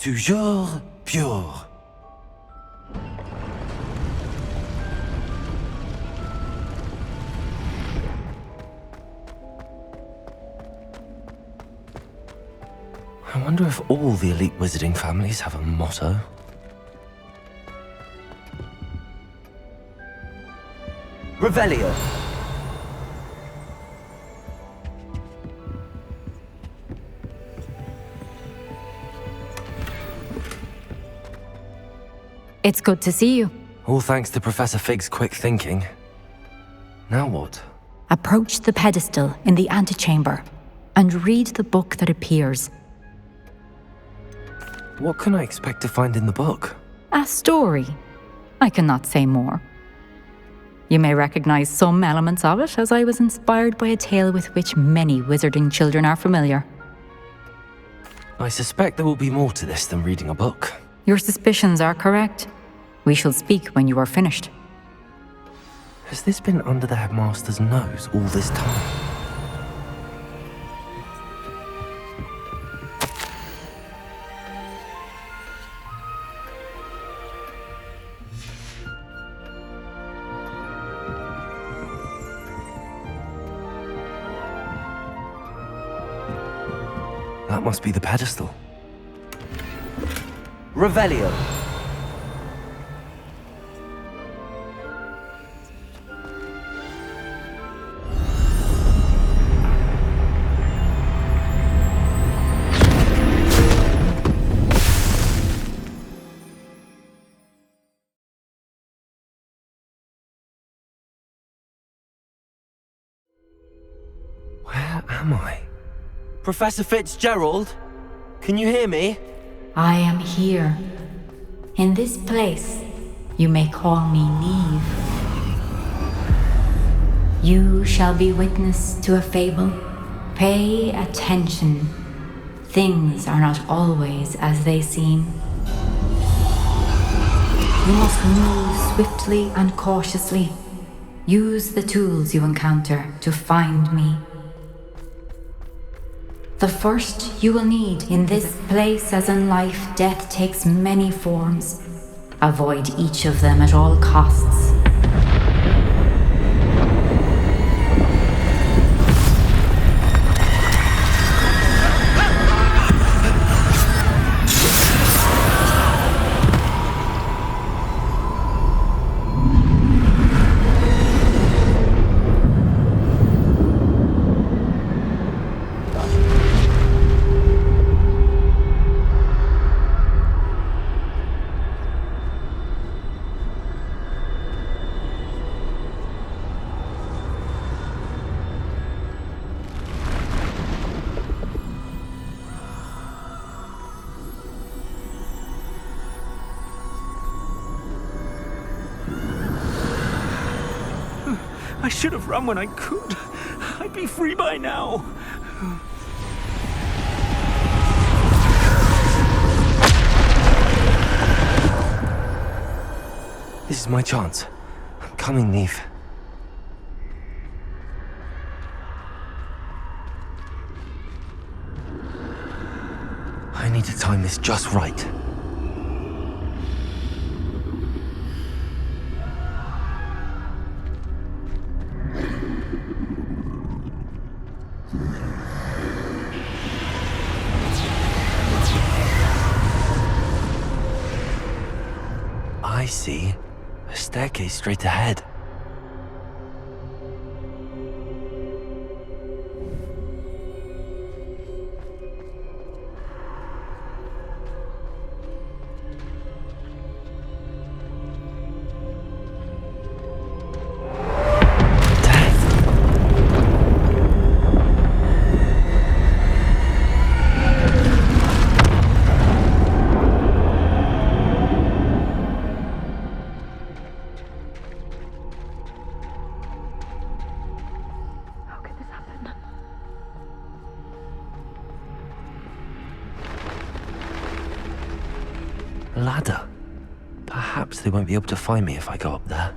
Toujours pure. I wonder if all the elite wizarding families have a motto. Revelio. It's good to see you. All thanks to Professor Fig's quick thinking. Now what? Approach the pedestal in the antechamber and read the book that appears. What can I expect to find in the book? A story. I cannot say more. You may recognize some elements of it, as I was inspired by a tale with which many wizarding children are familiar. I suspect there will be more to this than reading a book. Your suspicions are correct. We shall speak when you are finished. Has this been under the headmaster's nose all this time? That must be the pedestal. Revelio. Where am I? Professor Fitzgerald? Can you hear me? I am here. In this place, you may call me Neve. You shall be witness to a fable. Pay attention. Things are not always as they seem. You must move swiftly and cautiously. Use the tools you encounter to find me. The first you will need in this place, as in life, death takes many forms. Avoid each of them at all costs. I should have run when I could. I'd be free by now. This is my chance. I'm coming, Neve. I need to time this just right. I see a staircase straight ahead. Ladder. Perhaps they won't be able to find me if I go up there.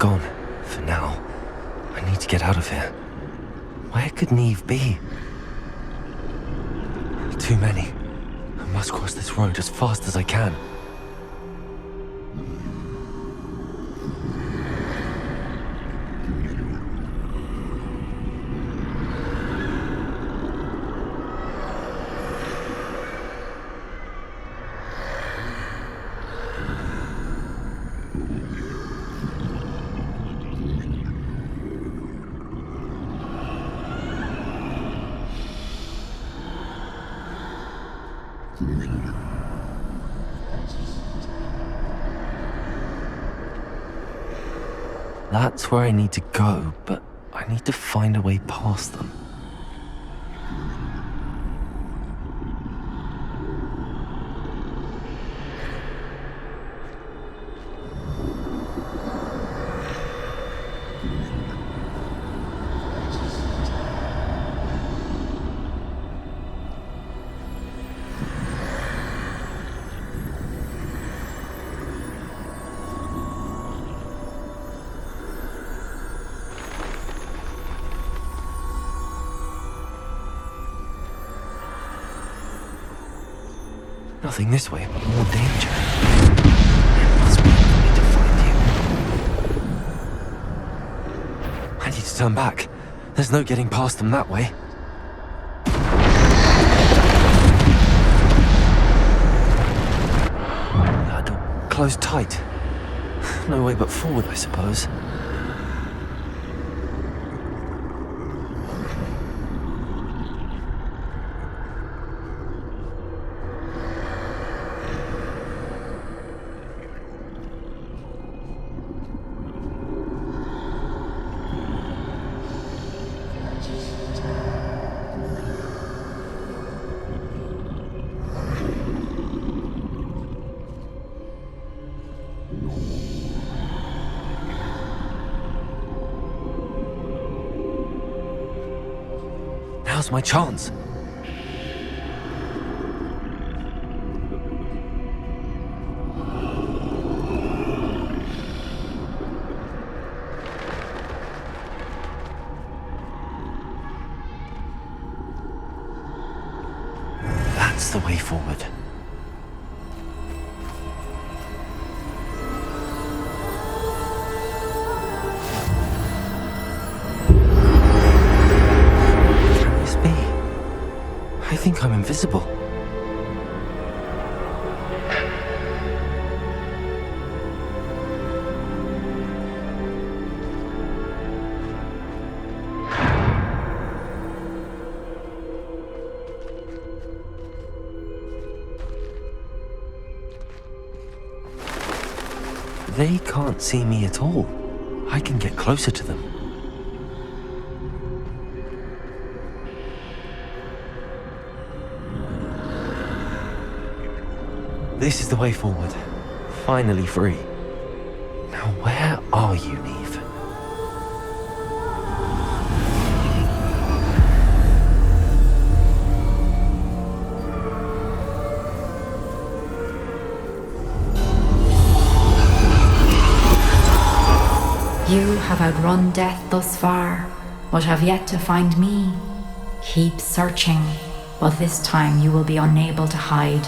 gone. For now. I need to get out of here. Where could Neve be? Too many. I must cross this road as fast as I can. That's where I need to go, but I need to find a way past them. Nothing this way, but more danger. There must be a way to find you. I need to turn back. There's no getting past them that way. That door closed tight. No way but forward, I suppose. Now's my chance. That's the way forward. I think I'm invisible. They can't see me at all. I can get closer to them. This is the way forward. Finally free. Now where are you, Neve? You have outrun death thus far, but have yet to find me. Keep searching, but this time you will be unable to hide.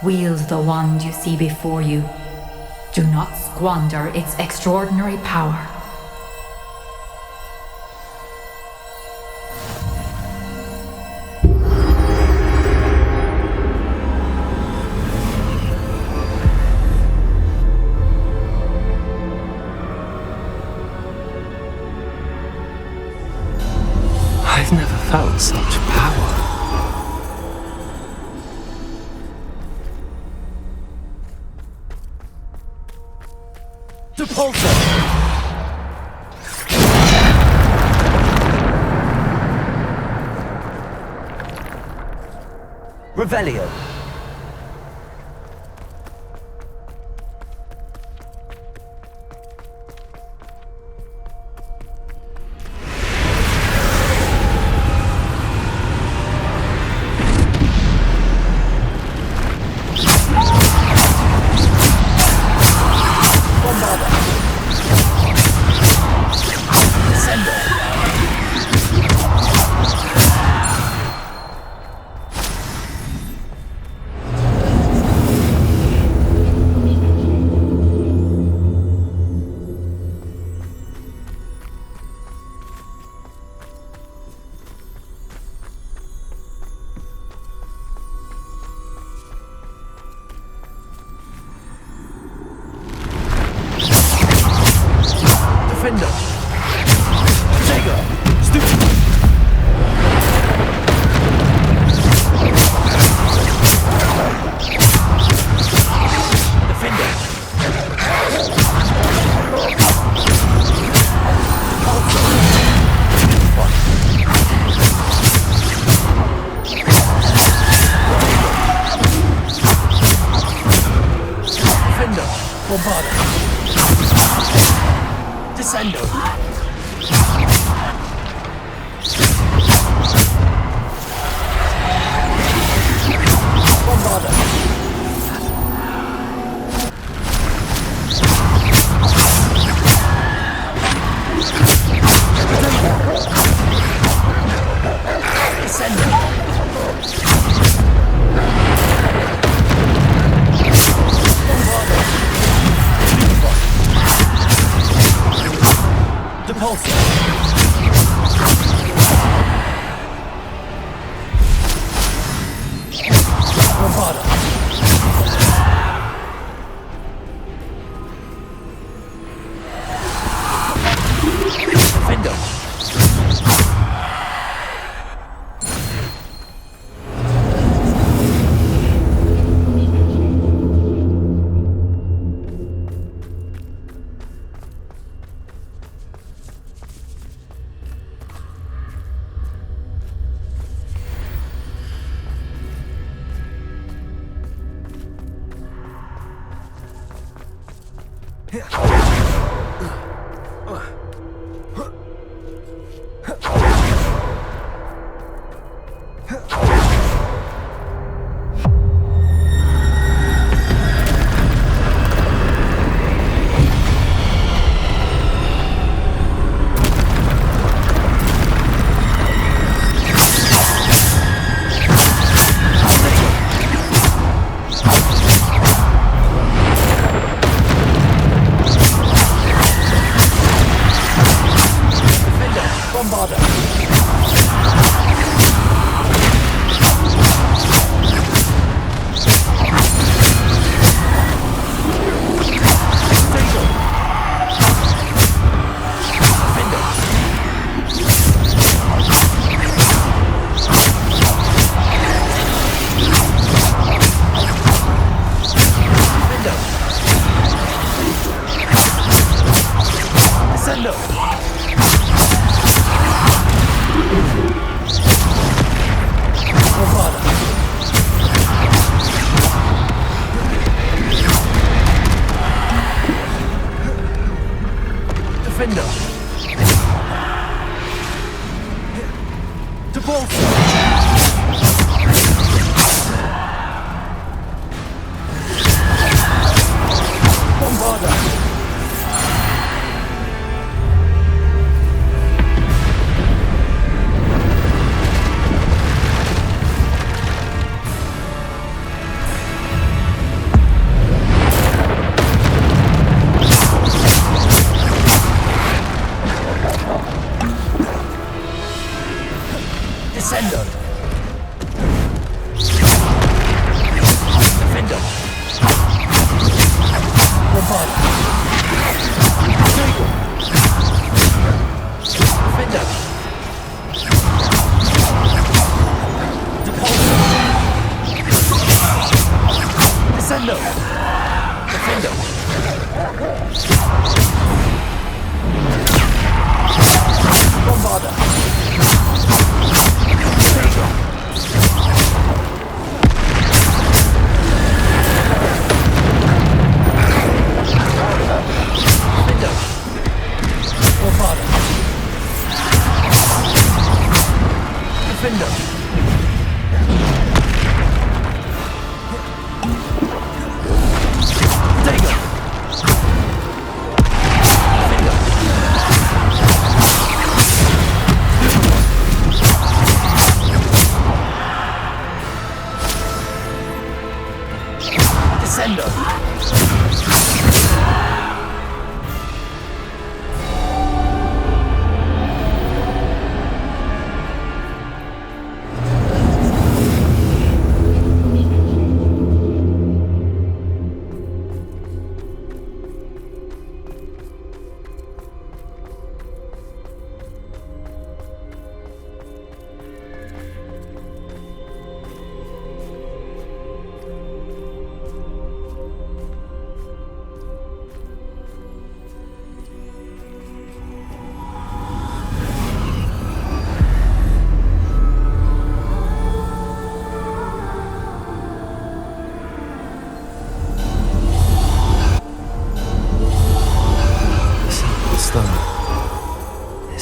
Wield the wand you see before you. Do not squander its extraordinary power. I've never felt such power. Depulso! Revelio. Bomba.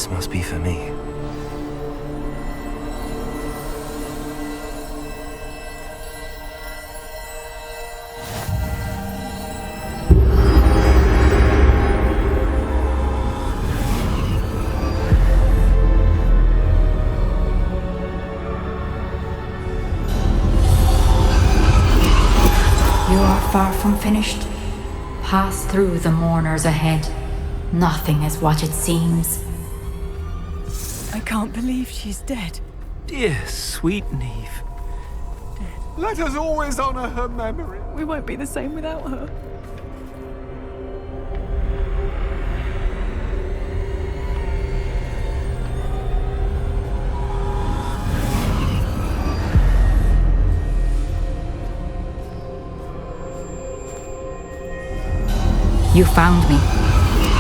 This must be for me. You are far from finished. Pass through the mourners ahead. Nothing is what it seems. I can't believe she's dead. Dear, sweet Neve. Let us always honor her memory. We won't be the same without her. You found me,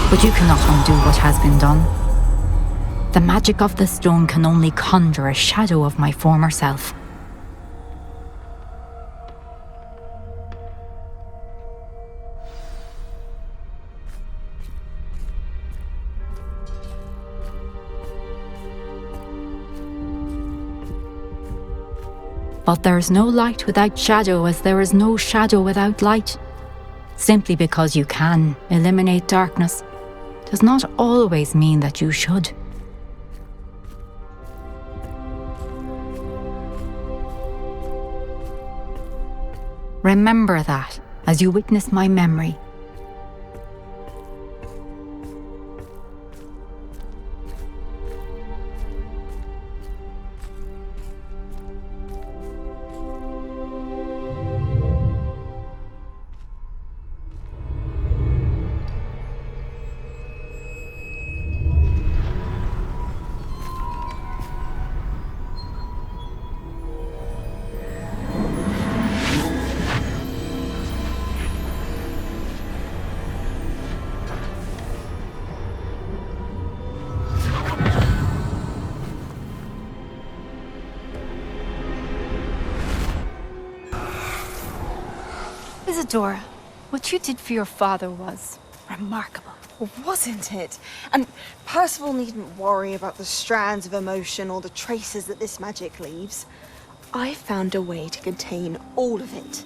but you cannot undo what has been done. The magic of the stone can only conjure a shadow of my former self. But there is no light without shadow, as there is no shadow without light. Simply because you can eliminate darkness does not always mean that you should. Remember that as you witness my memory. Isadora, what you did for your father was remarkable. Wasn't it? And Percival needn't worry about the strands of emotion or the traces that this magic leaves. I found a way to contain all of it.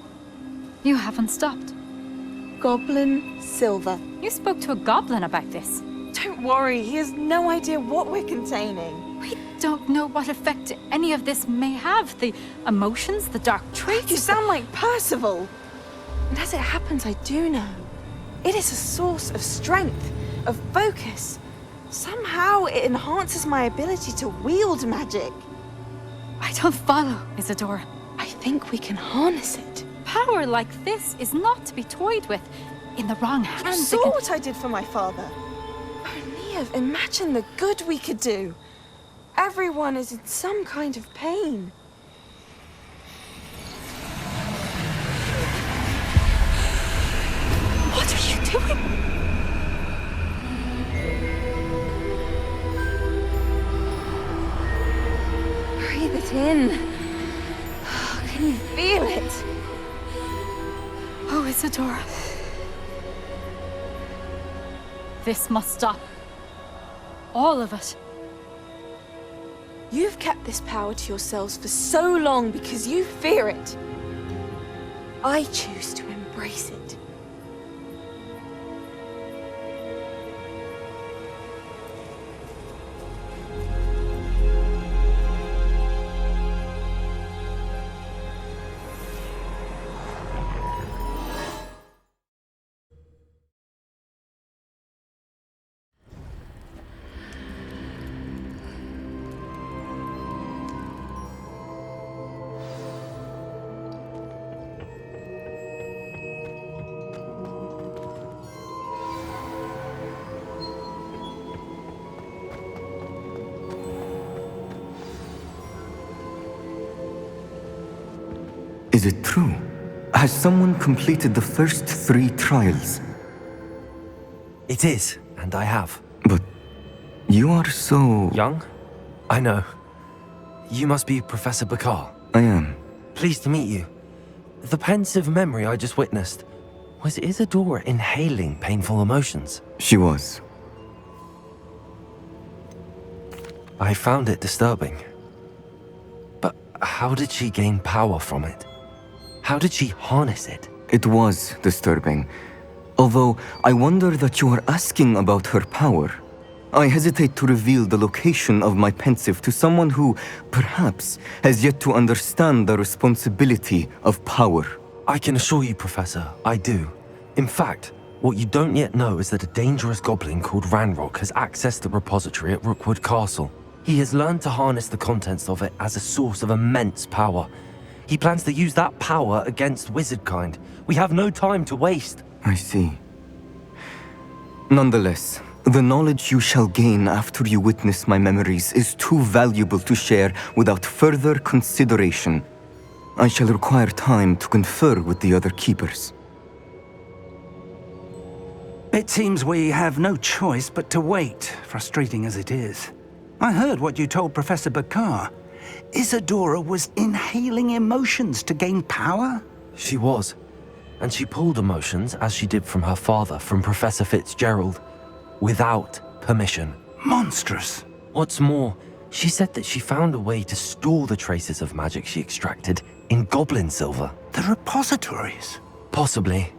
You haven't stopped. Goblin silver. You spoke to a goblin about this. Don't worry, he has no idea what we're containing. We don't know what effect any of this may have. The emotions, the dark traits. You sound like Percival. And as it happens, I do know. It is a source of strength, of focus. Somehow it enhances my ability to wield magic. I don't follow, Isadora. I think we can harness it. Power like this is not to be toyed with. In the wrong hands, You saw what I did for my father. Oh, Neve, imagine the good we could do. Everyone is in some kind of pain. What are you doing? Breathe it in. Can you feel it? Oh, Isadora. This must stop. All of it. You've kept this power to yourselves for so long because you fear it. I choose to embrace it. Is it true? Has someone completed the first 3 trials? It is, and I have. But you are so... Young? I know. You must be Professor Bakar. I am. Pleased to meet you. The pensive memory I just witnessed, was Isadora inhaling painful emotions? She was. I found it disturbing. But how did she gain power from it? How did she harness it? It was disturbing. Although, I wonder that you are asking about her power. I hesitate to reveal the location of my pensive to someone who, perhaps, has yet to understand the responsibility of power. I can assure you, Professor, I do. In fact, what you don't yet know is that a dangerous goblin called Ranrock has accessed the repository at Rookwood Castle. He has learned to harness the contents of it as a source of immense power. He plans to use that power against wizardkind. We have no time to waste. I see. Nonetheless, the knowledge you shall gain after you witness my memories is too valuable to share without further consideration. I shall require time to confer with the other keepers. It seems we have no choice but to wait, frustrating as it is. I heard what you told Professor Bakar. Isadora was inhaling emotions to gain power? She was. And she pulled emotions, as she did from her father, from Professor Fitzgerald, without permission. Monstrous. What's more, She said that she found a way to store the traces of magic she extracted in goblin silver. The repositories. Possibly.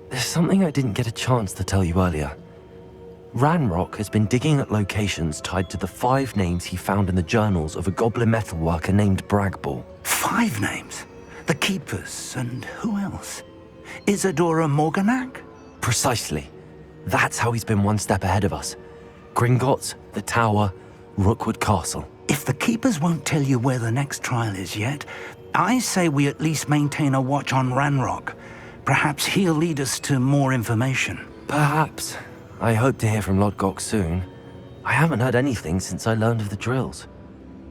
There's something I didn't get a chance to tell you earlier. Ranrock has been digging at locations tied to the 5 names he found in the journals of a goblin metalworker named Bragball. 5 names? The Keepers, and who else? Isadora Morganac? Precisely. That's how he's been one step ahead of us. Gringotts, the Tower, Rookwood Castle. If the Keepers won't tell you where the next trial is yet, I say we at least maintain a watch on Ranrock. Perhaps he'll lead us to more information. Perhaps. I hope to hear from Lodgok soon. I haven't heard anything since I learned of the drills.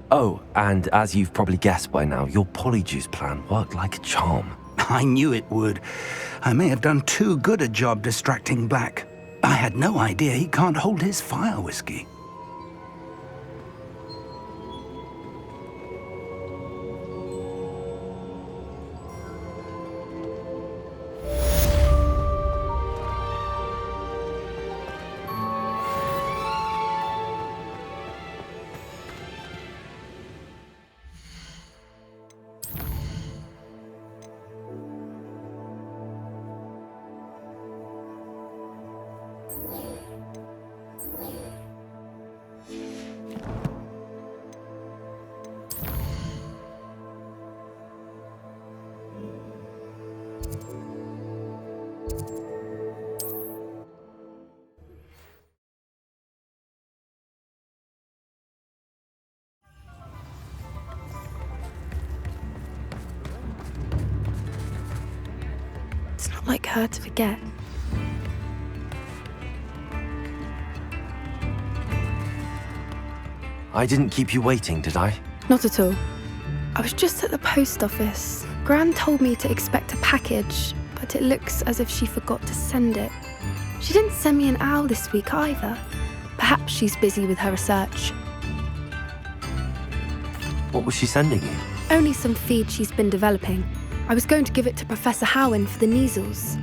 Oh, and as you've probably guessed by now, your polyjuice plan worked like a charm. I knew it would. I may have done too good a job distracting Black. I had no idea he can't hold his fire whiskey. It's not like her to forget. I didn't keep you waiting, did I? Not at all. I was just at the post office. Gran told me to expect a package, but it looks as if she forgot to send it. She didn't send me an owl this week either. Perhaps she's busy with her research. What was she sending you? Only some feed she's been developing. I was going to give it to Professor Howen for the measles.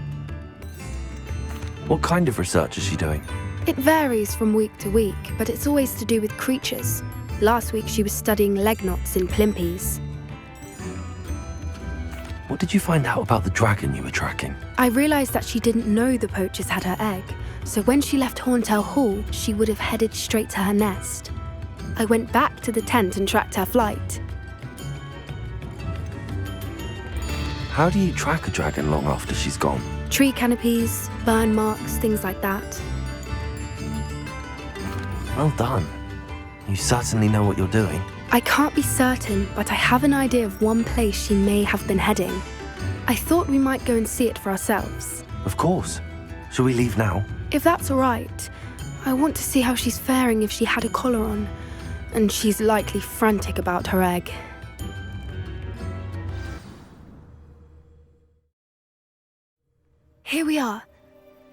What kind of research is she doing? It varies from week to week, but it's always to do with creatures. Last week she was studying leg knots in plimpies. What did you find out about the dragon you were tracking? I realised that she didn't know the poachers had her egg, so when she left Horntail Hall, she would have headed straight to her nest. I went back to the tent and tracked her flight. How do you track a dragon long after she's gone? Tree canopies, burn marks, things like that. Well done. You certainly know what you're doing. I can't be certain, but I have an idea of one place she may have been heading. I thought we might go and see it for ourselves. Of course. Shall we leave now? If that's all right. I want to see how she's faring if she had a collar on. And she's likely frantic about her egg. Here we are.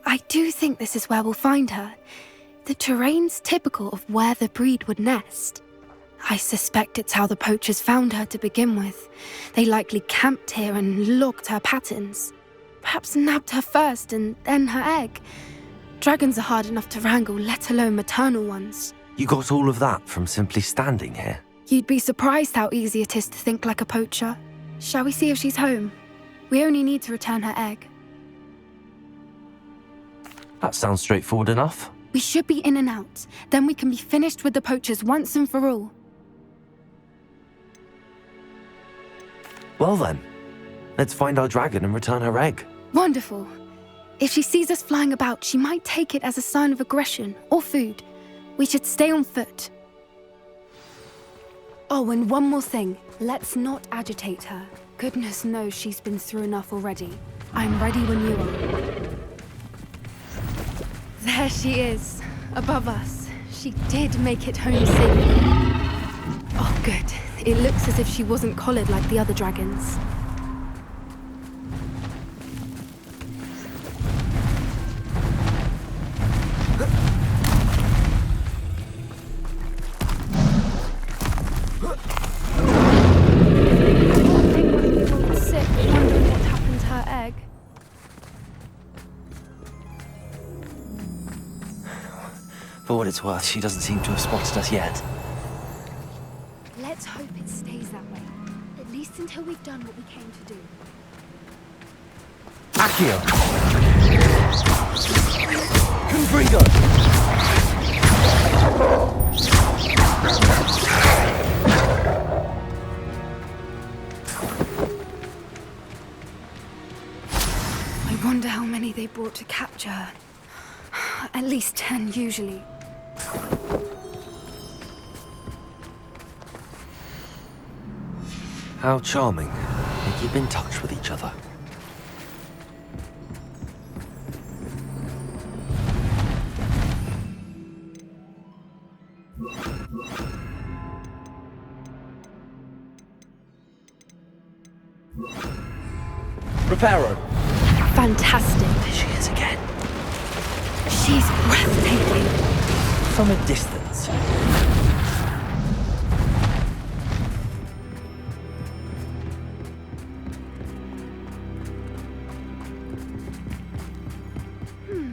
I do think this is where we'll find her. The terrain's typical of where the breed would nest. I suspect it's how the poachers found her to begin with. They likely camped here and logged her patterns. Perhaps nabbed her first and then her egg. Dragons are hard enough to wrangle, let alone maternal ones. You got all of that from simply standing here? You'd be surprised how easy it is to think like a poacher. Shall we see if she's home? We only need to return her egg. That sounds straightforward enough. We should be in and out. Then we can be finished with the poachers once and for all. Well then, let's find our dragon and return her egg. Wonderful. If she sees us flying about, she might take it as a sign of aggression or food. We should stay on foot. Oh, and one more thing. Let's not agitate her. Goodness knows she's been through enough already. I'm ready when you are. There she is, above us. She did make it home safely. Oh, good. It looks as if she wasn't collared like the other dragons. Sick, wondering what happened to her egg. For what it's worth, she doesn't seem to have spotted us yet. Let's hope it stays that way. At least until we've done what we came to do. Accio! Confringo! I wonder how many they brought to capture her. At least 10 usually. How charming. They keep in touch with each other. Reparo! Fantastic. There she is again. She's breathtaking. From a distance.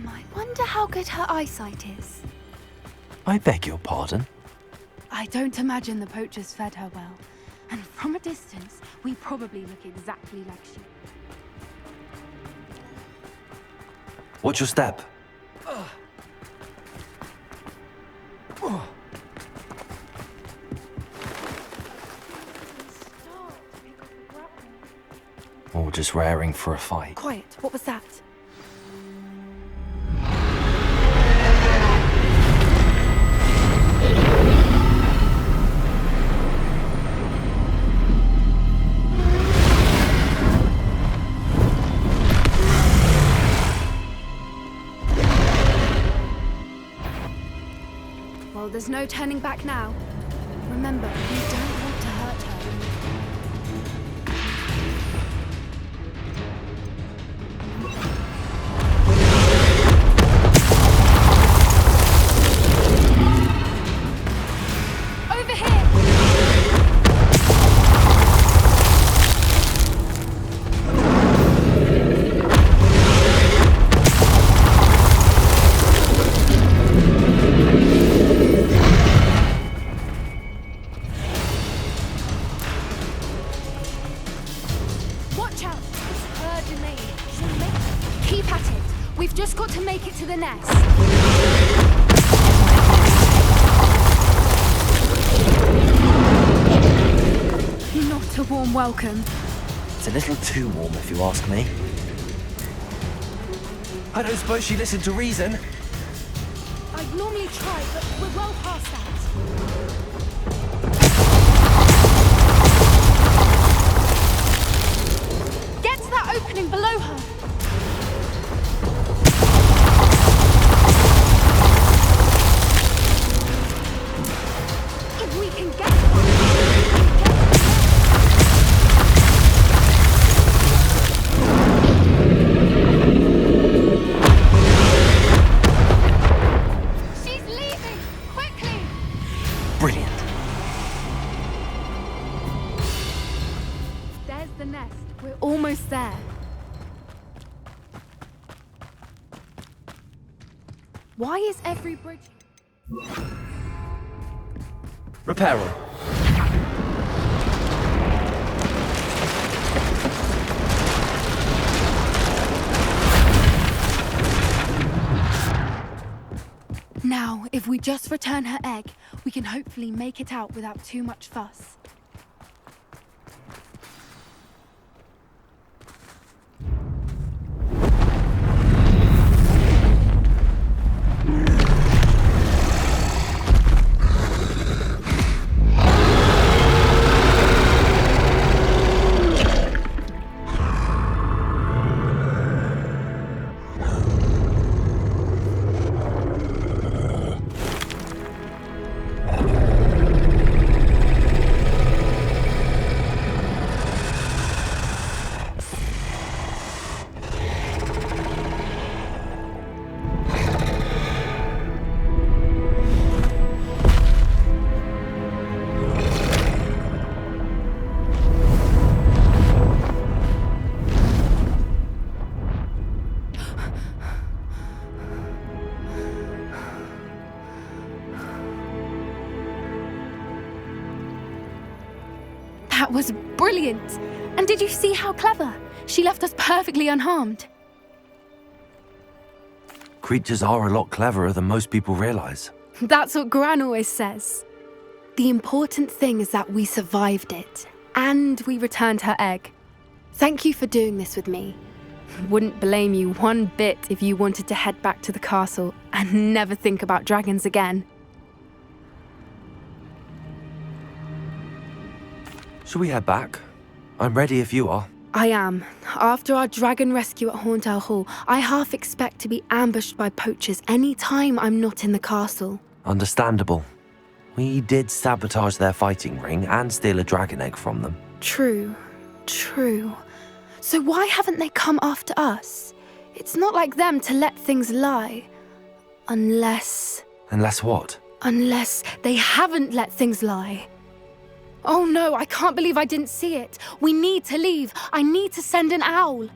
I wonder how good her eyesight is. I beg your pardon? I don't imagine the poachers fed her well. And from a distance, we probably look exactly like she. What's your step? Or just raring for a fight? Quiet, what was that? Well, there's no turning back now. Remember, we don't want to hurt her. Over here! Watch out! It's her domain. She'll make it. Keep at it. We've just got to make it to the nest. Not a warm welcome. It's a little too warm, if you ask me. I don't suppose she listened to reason. I'd normally try, but we're well past that. Get to that opening below her. If we can get She's leaving! Quickly! Brilliant. There's the nest. We're almost there. Why is every bridge... Reparo. Now, if we just return her egg, we can hopefully make it out without too much fuss. That was brilliant! And did you see how clever? She left us perfectly unharmed. Creatures are a lot cleverer than most people realize. That's what Gran always says. The important thing is that we survived it, and we returned her egg. Thank you for doing this with me. Wouldn't blame you one bit if you wanted to head back to the castle and never think about dragons again. Should we head back? I'm ready if you are. I am. After our dragon rescue at Hauntel Hall, I half expect to be ambushed by poachers any time I'm not in the castle. Understandable. We did sabotage their fighting ring and steal a dragon egg from them. True. So why haven't they come after us? It's not like them to let things lie. Unless what? Unless they haven't let things lie. Oh no, I can't believe I didn't see it. We need to leave. I need to send an owl.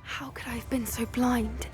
How could I have been so blind?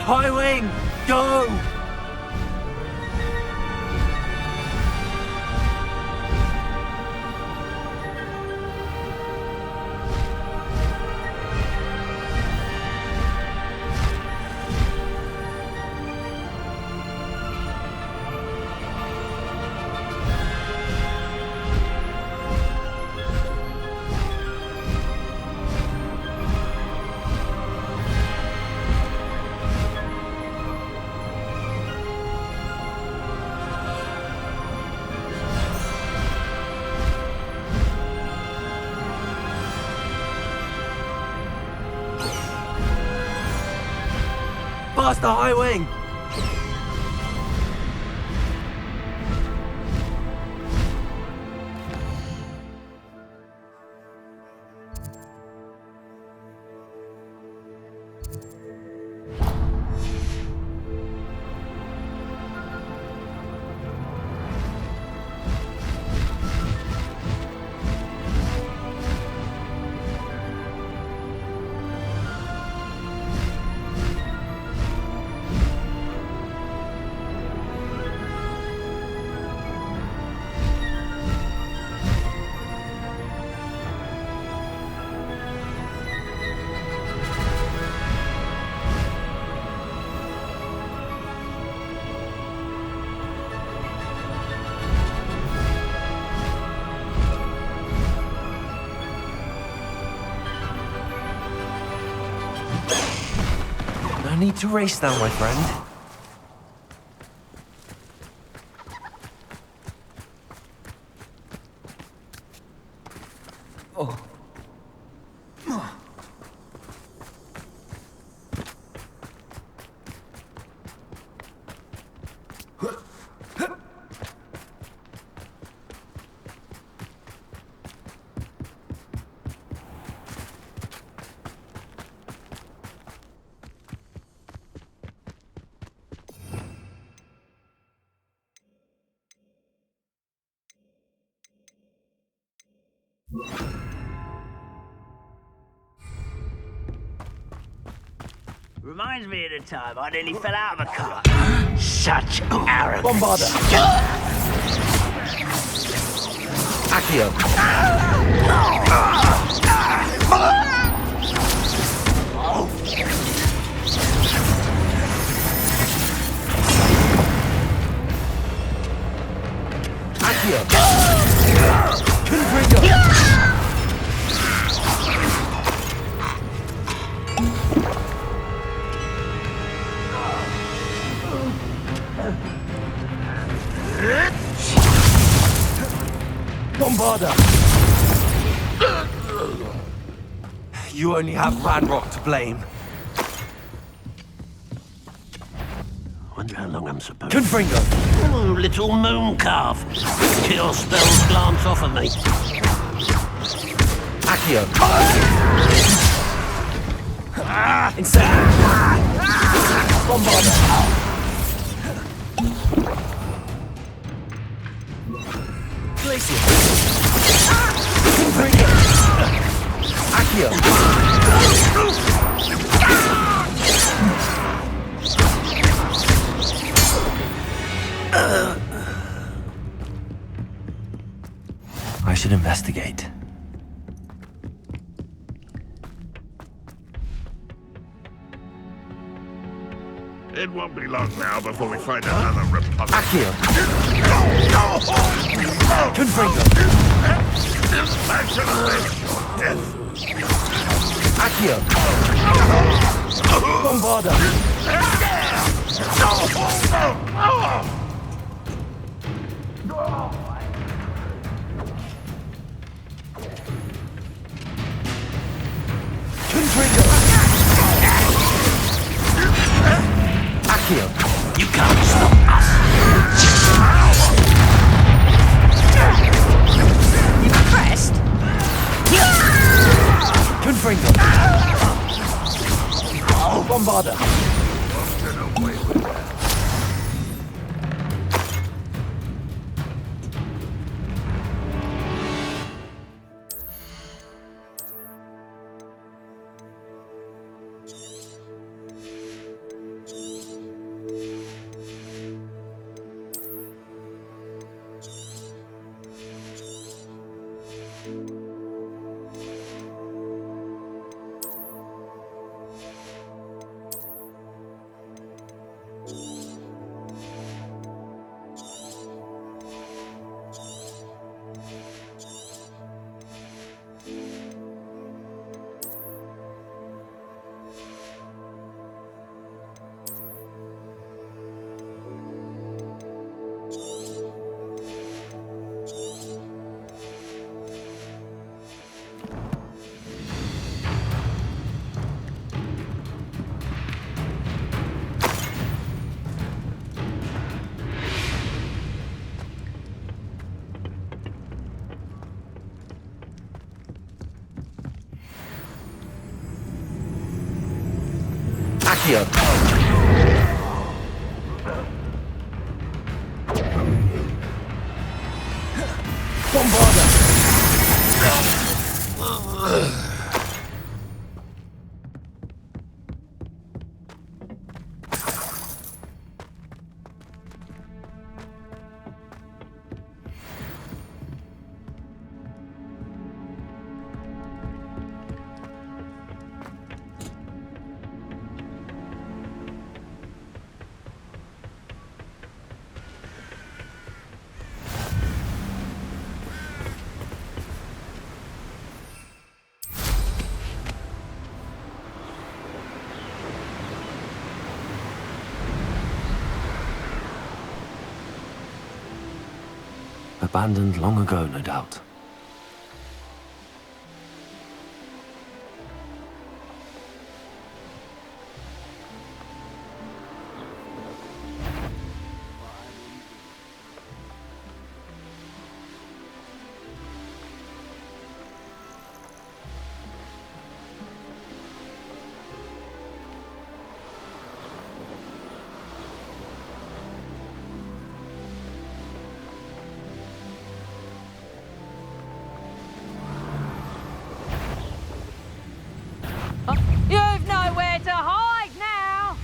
High Wing, go! Faster, High Wing! need to race now, my friend. Reminds me of the time I nearly fell out of a car. Such arrogance. Bombarder! Accio! Accio! Configure! Bombarder! You only have Ranrock to blame. Wonder how long I'm supposed Confringo! Oh, little moon calf. Kill spells glance off of me. Accio! Insane! Bombarder! Glacier! Confringo! Accio! I should investigate. It won't be long now before we find another Republic. Accio! Confringo! Imagine this, death. Accio! Bombarder! Confringo! Accio! You can't stop us. You pressed? Confringo! Bombarder! Accio! Bombarder! abandoned long ago, no doubt. You've nowhere to hide now!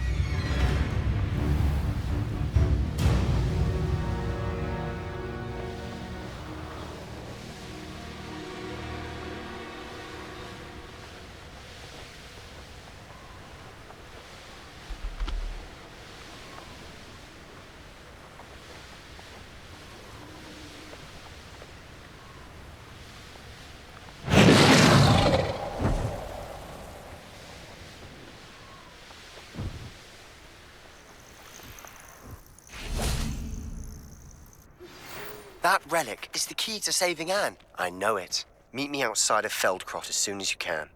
That relic is the key to saving Anne. I know it. Meet me outside of Feldcrot as soon as you can.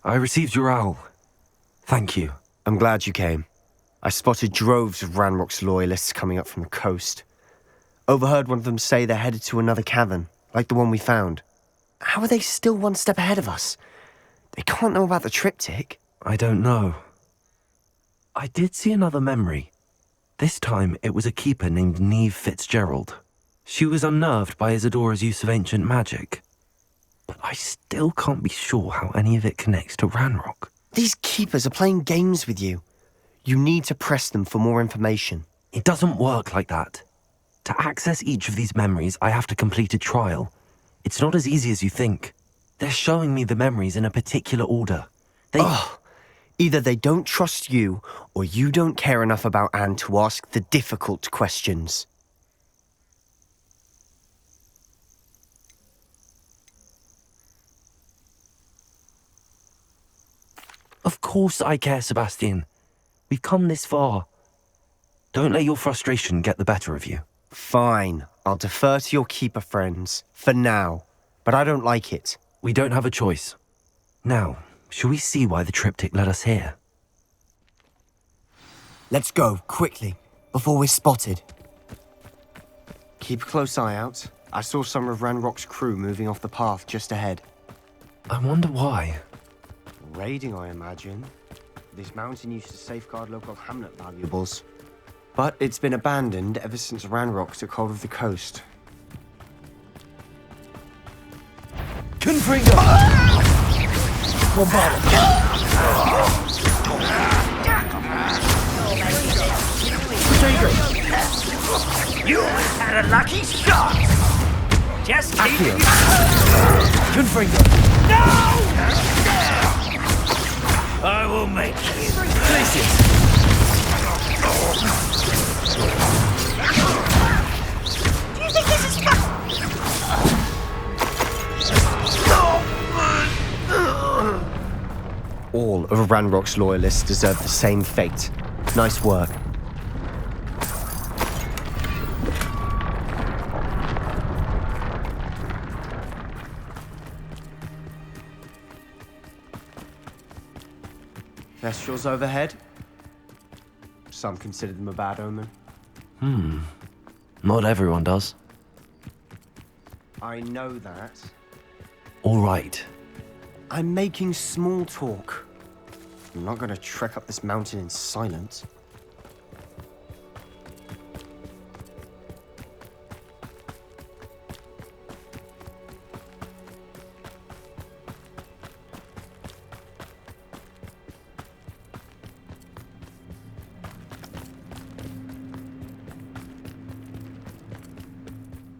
I received your owl. Thank you. I'm glad you came. I spotted droves of Ranrock's loyalists coming up from the coast. Overheard one of them say they're headed to another cavern, like the one we found. How are they still one step ahead of us? They can't know about the triptych. I don't know. I did see another memory. This time, it was a keeper named Neve Fitzgerald. She was unnerved by Isadora's use of ancient magic. But I still can't be sure how any of it connects to Ranrock. These keepers are playing games with you. You need to press them for more information. It doesn't work like that. To access each of these memories, I have to complete a trial. It's not as easy as you think. They're showing me the memories in a particular order. Either they don't trust you, or you don't care enough about Anne to ask the difficult questions. Of course I care, Sebastian. We've come this far. Don't let your frustration get the better of you. Fine, I'll defer to your keeper friends, for now. But I don't like it. We don't have a choice. Now, shall we see why the triptych led us here? Let's go, quickly, before we're spotted. Keep a close eye out. I saw some of Ranrock's crew moving off the path just ahead. I wonder why. Raiding, I imagine. This mountain used to safeguard local hamlet valuables. But it's been abandoned ever since Ranrock took hold of the coast. Confringo! You had a lucky shot! Just keep it. Confringo! No! I will make you. Glacius! Do you think this is fun? All of Ranrock's loyalists deserve the same fate. Nice work. Thestrals overhead. Some consider them a bad omen. Not everyone does. I know that. All right. I'm making small talk. I'm not going to trek up this mountain in silence.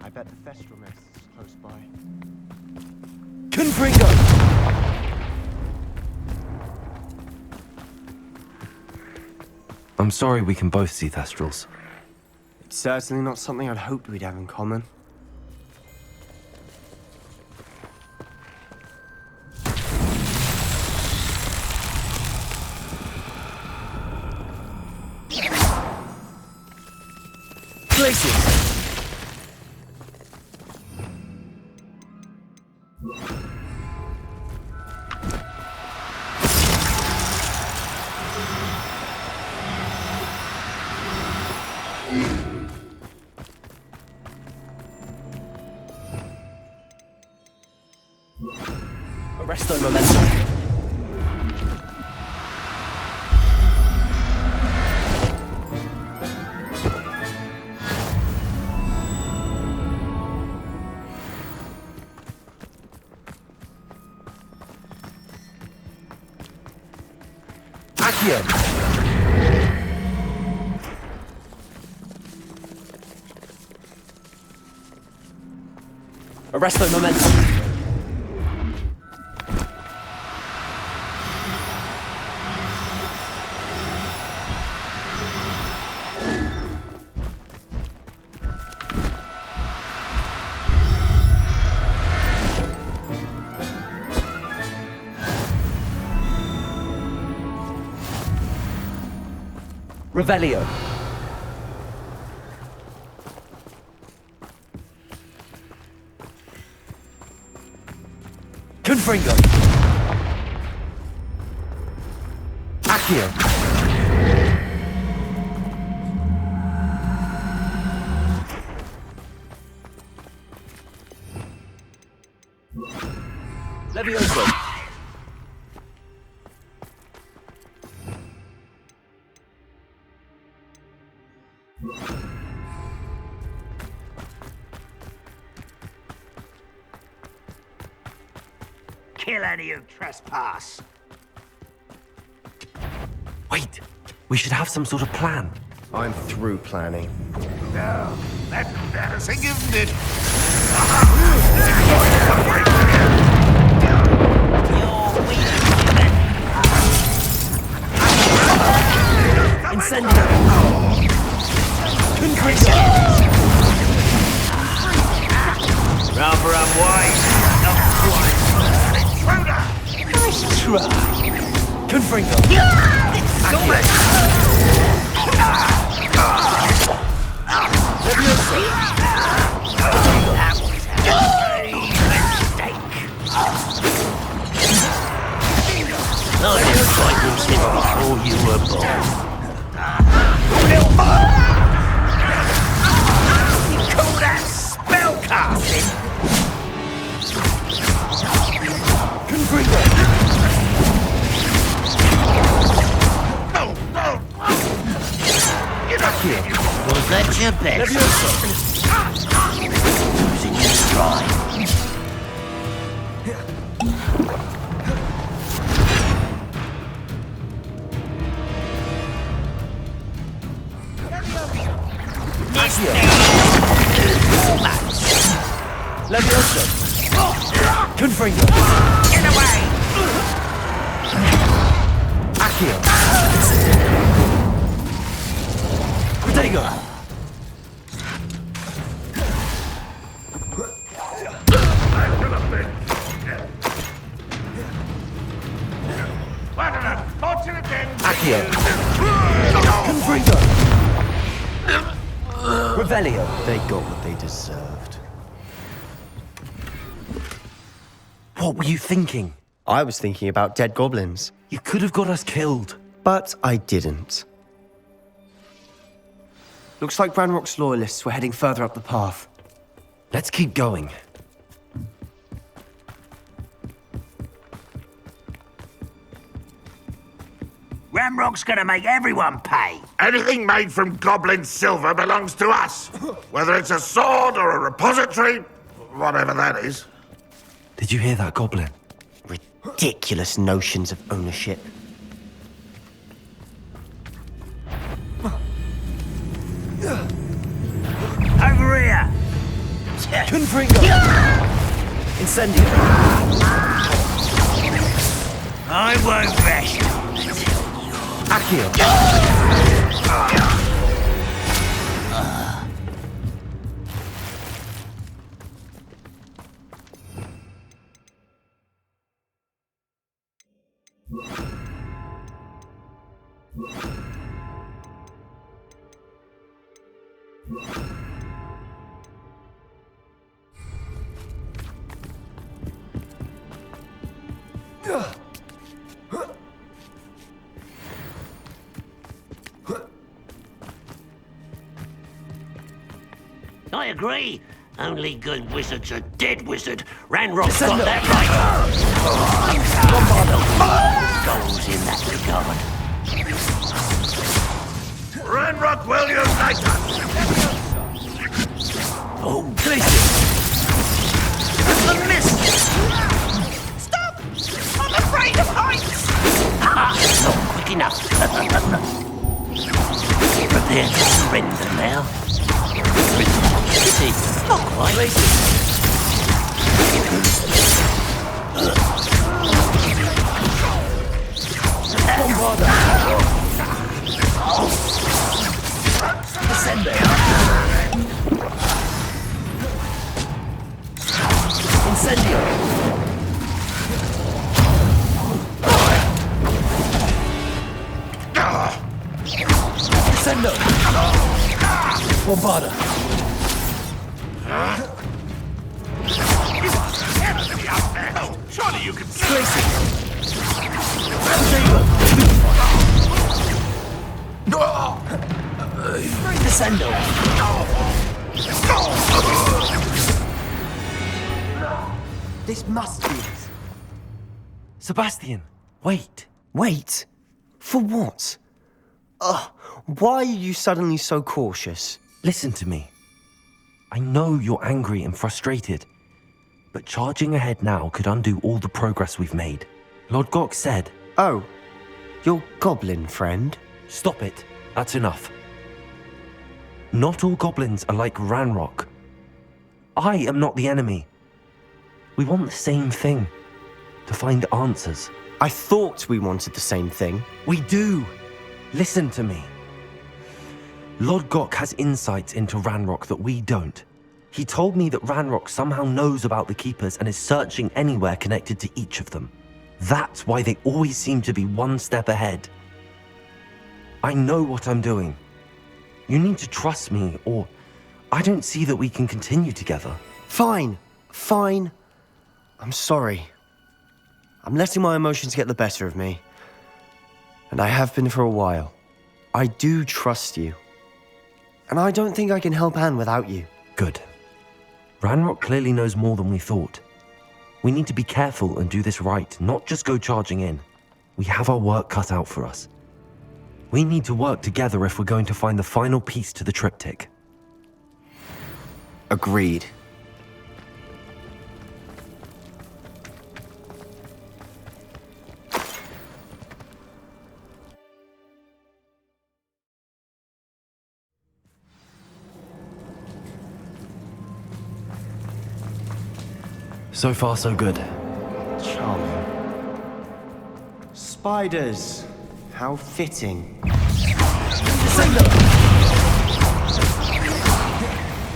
I bet the Thestral nest is close by. Confringo! I'm sorry we can both see Thestrals. It's certainly not something I'd hoped we'd have in common. Resto momentum. Accio. Arresto momentum. Revelio. Confringo. Accio. Levioso. Kill any who trespass. Wait, we should have some sort of plan. I'm through planning. No, that's embarrassing, isn't it? Incendio. Confringo. Rather unwise, not quite. Nice try. Confringo. Levioso. That was a dirty mistake. I've been fighting since before you were born. You call that spellcasting? Confringo. Was that your best? Losing your stride. Accio. Levioso. Confringo. Get away! Accio. Protego. What an unfortunate end. Accio. Confringo. Revelio. They got what they deserved. What were you thinking? I was thinking about dead goblins, You could have got us killed. but I didn't. Looks like Ranrock's loyalists were heading further up the path. Let's keep going. Ramrock's gonna make everyone pay. Anything made from goblin silver belongs to us. Whether it's a sword or a repository, whatever that is. Did you hear that, Goblin? Ridiculous notions of ownership. Over here! Confringo. Incendio. I won't rest. Accio. I agree. Only good wizards are dead wizard. Ranrock's got that right. Goals in that regard. Ranrock will unite us! Oh, Glacier! The mist! Stop! I'm afraid of heights! Not quick enough. Prepare to surrender now. Pity. Not quite. Incendio! Incendio! Bombarda! Surely you can Tracy! Descendo! This must be it. Sebastian, wait. Wait? For what? Why are you suddenly so cautious? Listen to me. I know you're angry and frustrated, but charging ahead now could undo all the progress we've made. Lord Gok said... Oh, your goblin friend? Stop it. That's enough. Not all goblins are like Ranrock. I am not the enemy. We want the same thing. To find answers. I thought we wanted the same thing. We do. Listen to me. Lord Gok has insights into Ranrock that we don't. He told me that Ranrock somehow knows about the Keepers and is searching anywhere connected to each of them. That's why they always seem to be one step ahead. I know what I'm doing. You need to trust me, or I don't see that we can continue together. Fine. I'm sorry. I'm letting my emotions get the better of me. And I have been for a while. I do trust you. And I don't think I can help Anne without you. Good. Ranrock clearly knows more than we thought. We need to be careful and do this right, not just go charging in. We have our work cut out for us. We need to work together if we're going to find the final piece to the triptych. Agreed. So far, so good. Charming. Spiders. How fitting.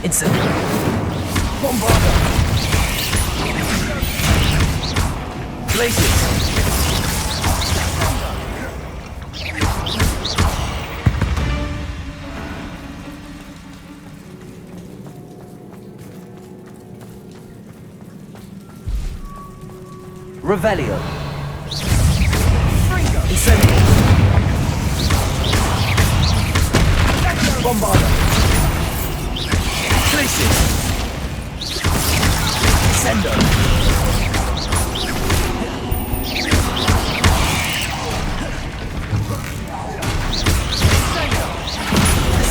Incendio! Bombarda! Blazes! Revelio! Incendio! Bombarda! Places! Sendo!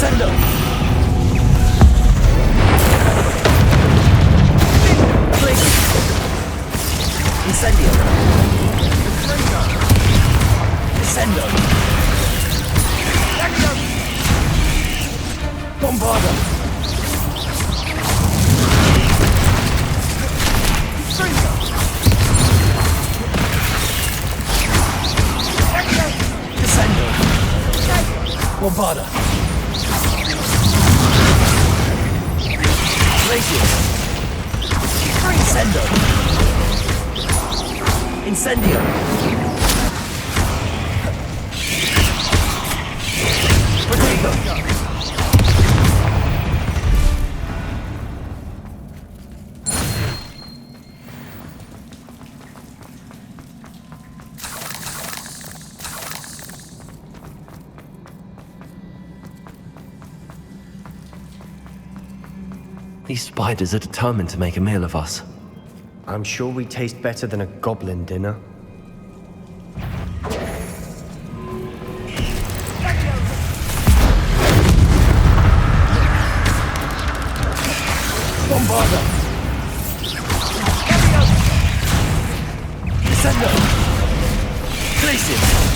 Sendo! Places! Incendio! Sendo! Bombarda! Descendo! Bombarda! Glacier! Descendo! Incendio! Potato! These spiders are determined to make a meal of us. I'm sure we taste better than a goblin dinner. Bombarda! Descendo! Glacius!